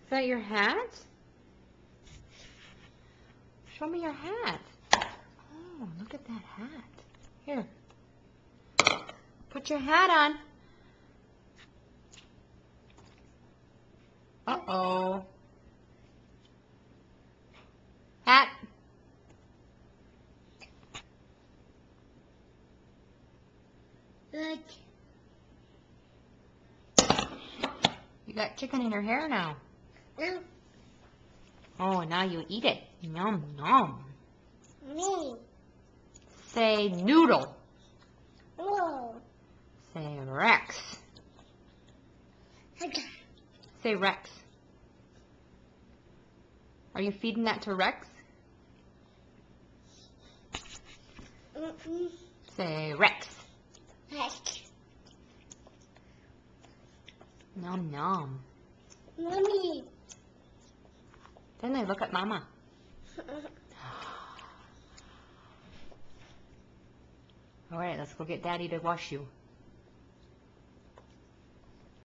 Is that your hat? Show me your hat. Oh, look at that hat. Here. Put your hat on. Uh-oh. Hat. Look. You got chicken in your hair now. No. Oh, now you eat it. Yum, yum. Me. Say noodle. No. Say Rex. Okay. Say Rex. Are you feeding that to Rex? Say Rex. Heck. Nom nom. Mommy. Then they look at Mama. All right, let's go get Daddy to wash you.